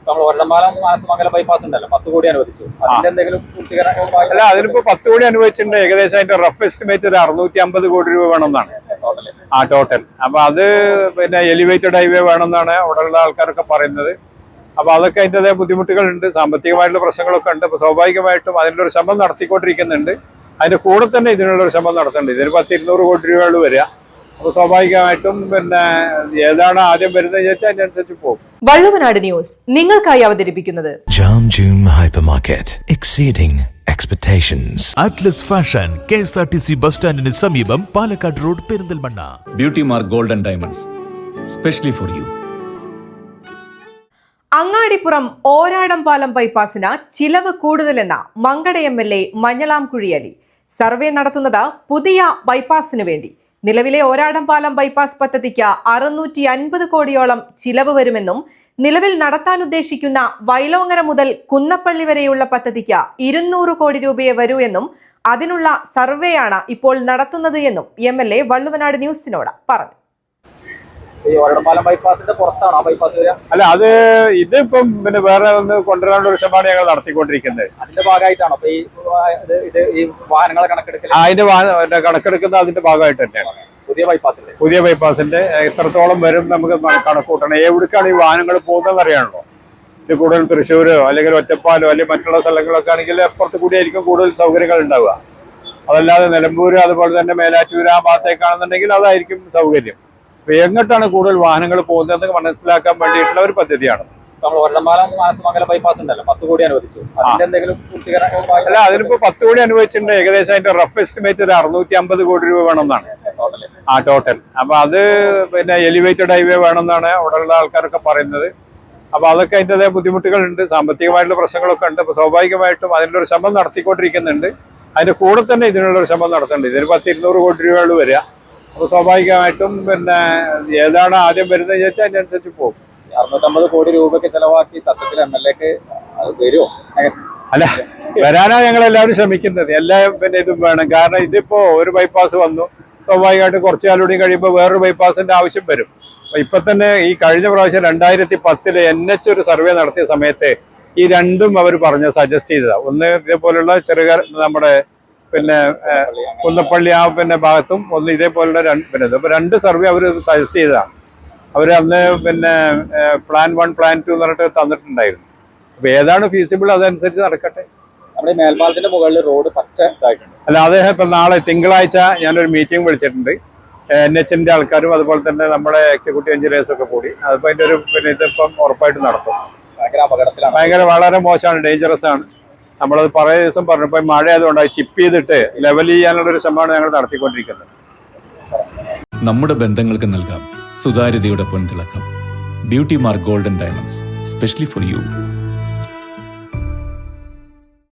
നമ്മൾ ഒരടംപാലം മംഗലം ബൈപ്പാസ് ഉണ്ടല്ലോ 10 കോടി അനുവദിച്ചു. അതിന്റെ എന്തെങ്കിലും അല്ല, അതിനിപ്പോ 10 കോടി അനുവദിച്ചിട്ടുണ്ട്. ഏകദേശം അതിന്റെ റഫ് എസ്റ്റിമേറ്റ് ഒരു 650 കോടി രൂപ വേണമെന്നാണ് ടോട്ടൽ. അപ്പൊ അത് പിന്നെ എലിവേറ്റഡ് ഹൈവേ വേണമെന്നാണ് അവിടെയുള്ള ആൾക്കാരൊക്കെ പറയുന്നത്. അപ്പൊ അതൊക്കെ അതിൻ്റെതായ ബുദ്ധിമുട്ടുകളുണ്ട്, സാമ്പത്തികമായിട്ടുള്ള പ്രശ്നങ്ങളൊക്കെ ഉണ്ട്. അപ്പൊ സ്വാഭാവികമായിട്ടും അതിൻ്റെ ഒരു ശ്രമം നടത്തിക്കൊണ്ടിരിക്കുന്നുണ്ട്. അതിന്റെ കൂടെ തന്നെ ഇതിനുള്ള ഒരു ശ്രമം നടത്തുന്നുണ്ട്. ഇതിന് 100-200 കോടി രൂപകൾ വരിക. അപ്പൊ സ്വാഭാവികമായിട്ടും പിന്നെ ഏതാണ് ആദ്യം വരുന്നത് ചോദിച്ചാൽ അതിനനുസരിച്ച് പോകും. വള്ളുവനാട് ന്യൂസ് നിങ്ങൾക്കായി അവതരിപ്പിക്കുന്നത് Jam Joom hypermarket, exceeding expectations. Atlas fashion, KSRTC bus സ്റ്റാൻഡിന് സമീപം, Palakkad road, Perinthalmanna. Beauty mark gold and diamonds, specially for you. Angadippuram Oradampalam ബൈപ്പാസിന് ചിലവ് കൂടുതലെന്ന മങ്കട MLA മഞ്ഞളാംകുഴി അലി. സർവേ നടത്തുന്നത് പുതിയ ബൈപ്പാസിനു വേണ്ടി. നിലവിലെ ഓരാടംപാലം ബൈപ്പാസ് പദ്ധതിക്ക് 650 കോടിയോളം ചിലവ് വരുമെന്നും നിലവിൽ നടത്താൻ ഉദ്ദേശിക്കുന്ന വൈലോങ്ങര മുതൽ കുന്നപ്പള്ളി വരെയുള്ള പദ്ധതിക്ക് 200 കോടി രൂപയെ വരൂ എന്നും അതിനുള്ള സർവേയാണ് ഇപ്പോൾ നടത്തുന്നത് എന്നും MLA വള്ളുവനാട് ന്യൂസിനോട് പറഞ്ഞു. അല്ല, അത് ഇതിപ്പം പിന്നെ വേറെ ഒന്ന് കൊണ്ടുവരാനുള്ള ഒരു ശ്രമമാണ് ഞങ്ങൾ നടത്തിക്കൊണ്ടിരിക്കുന്നത്. അതിന്റെ ഭാഗമായിട്ടാണോ ഈ വാഹനങ്ങളെ കണക്കെടുക്കുന്നത്? അതിന്റെ കണക്കെടുക്കുന്നത് അതിന്റെ ഭാഗമായിട്ട് തന്നെയാണ്. പുതിയ ബൈപ്പാസിന്റെ എത്രത്തോളം വരും നമുക്ക് കണക്കൂട്ടണം. എവിടേക്കാണ് ഈ വാഹനങ്ങൾ പോകുന്നതെന്ന് അറിയാണല്ലോ. ഇത് കൂടുതൽ തൃശ്ശൂരോ അല്ലെങ്കിൽ ഒറ്റപ്പാലോ അല്ലെങ്കിൽ മറ്റുള്ള സ്ഥലങ്ങളൊക്കെ ആണെങ്കിൽ അപ്പുറത്ത് കൂടിയായിരിക്കും കൂടുതൽ സൗകര്യങ്ങൾ ഉണ്ടാവുക. അതല്ലാതെ നിലമ്പൂര് അതുപോലെ തന്നെ മേലാറ്റൂര് ആ ഭാഗത്തേക്കാണെന്നുണ്ടെങ്കിൽ അതായിരിക്കും സൗകര്യം. അപ്പൊ എങ്ങോട്ടാണ് കൂടുതൽ വാഹനങ്ങൾ പോകുന്നതെന്ന് മനസ്സിലാക്കാൻ വേണ്ടിയിട്ടുള്ള ഒരു പദ്ധതിയാണ്. നമ്മൾ ഒരടംപാലം മംഗലം ബൈപ്പാസ് ഉണ്ടല്ലോ 10 കോടി അനുവദിച്ചു. അതിന്റെ എന്തെങ്കിലും അല്ല, അതിനിപ്പോ 10 കോടി അനുവദിച്ചിട്ടുണ്ട്. ഏകദേശം അതിന്റെ റഫ് എസ്റ്റിമേറ്റ് ഒരു 650 കോടി രൂപ വേണമെന്നാണ് ടോട്ടൽ. അപ്പൊ അത് പിന്നെ എലിവേറ്റഡ് ഹൈവേ വേണമെന്നാണ് അവിടെയുള്ള ആൾക്കാരൊക്കെ പറയുന്നത്. അപ്പൊ അതൊക്കെ അതിൻ്റെതായ ബുദ്ധിമുട്ടുകളുണ്ട്, സാമ്പത്തികമായിട്ടുള്ള പ്രശ്നങ്ങളൊക്കെ ഉണ്ട്. അപ്പൊ സ്വാഭാവികമായിട്ടും അതിൻ്റെ ഒരു ശ്രമം നടത്തിക്കൊണ്ടിരിക്കുന്നുണ്ട്. അതിന്റെ കൂടെ തന്നെ ഇതിനുള്ള ഒരു ശ്രമം നടത്തുന്നുണ്ട്. ഇതിന് 100-200 കോടി രൂപകൾ വരിക. അപ്പൊ സ്വാഭാവികമായിട്ടും പിന്നെ ഏതാണ് ആദ്യം വരുന്നത് ചോദിച്ചാൽ അതിനനുസരിച്ച് പോകും. 650 കോടി രൂപയ്ക്ക് ചെലവാക്കി സത്യത്തിൽ MLAക്ക് വരുമോ? അല്ല, വരാനാ ഞങ്ങൾ എല്ലാവരും ശ്രമിക്കുന്നത്. എല്ലാ പിന്നെ ഇതും വേണം. കാരണം ഇതിപ്പോ ഒരു ബൈപ്പാസ് വന്നു, സ്വാഭാവികമായിട്ട് കുറച്ചു കാലം കൂടി കഴിയുമ്പോൾ വേറൊരു ബൈപ്പാസിന്റെ ആവശ്യം വരും. അപ്പൊ ഇപ്പൊ തന്നെ ഈ കഴിഞ്ഞ പ്രാവശ്യം 2010 NH ഒരു സർവേ നടത്തിയ സമയത്ത് ഈ രണ്ടും അവർ സജസ്റ്റ് ചെയ്തതാ. ഒന്ന് ഇതേപോലുള്ള ചെറുകാർ നമ്മുടെ പിന്നെ കുന്നപ്പള്ളി ആ പിന്നെ ഭാഗത്തും, ഒന്ന് ഇതേപോലുള്ള രണ്ട് സർവേ അവർ സജസ്റ്റ് ചെയ്തതാണ്. അവർ അന്ന് പിന്നെ പ്ലാൻ 1 പ്ലാൻ 2 എന്ന് പറഞ്ഞിട്ട് തന്നിട്ടുണ്ടായിരുന്നു. അപ്പൊ ഏതാണ് ഫീസിബിൾ അതനുസരിച്ച് നടക്കട്ടെ. നമ്മുടെ മേൽപ്പാലത്തിന്റെ മുകളിൽ റോഡ് പച്ച ഇതായിട്ടുണ്ട്. അല്ല, അദ്ദേഹം ഇപ്പൊ നാളെ തിങ്കളാഴ്ച ഞാനൊരു മീറ്റിംഗ് വിളിച്ചിട്ടുണ്ട്. NHന്റെ ആൾക്കാരും അതുപോലെ തന്നെ നമ്മുടെ എക്സിക്യൂട്ടീവ് എഞ്ചിനീയേഴ്സും ഒക്കെ കൂടി. അതിപ്പോ അതിന്റെ ഒരു പിന്നെ ഇതിപ്പം ഉറപ്പായിട്ട് നടത്തും. വളരെ മോശമാണ്, ഡേഞ്ചറസ് ആണ്. നമ്മളത് കുറേ ദിവസം പറഞ്ഞു. ഇപ്പൊ മഴ ആയതുകൊണ്ട് ചിപ്പ് ചെയ്തിട്ട് ലെവൽ ചെയ്യാനുള്ള ഒരു ശ്രമമാണ് ഞങ്ങൾ നടത്തിക്കൊണ്ടിരിക്കുന്നത്. നമ്മുടെ ബന്ധങ്ങൾക്ക് നൽകാം സുതാര്യതയുടെ പൊൻതിളക്കം. Beauty mark gold and diamonds, specially for U.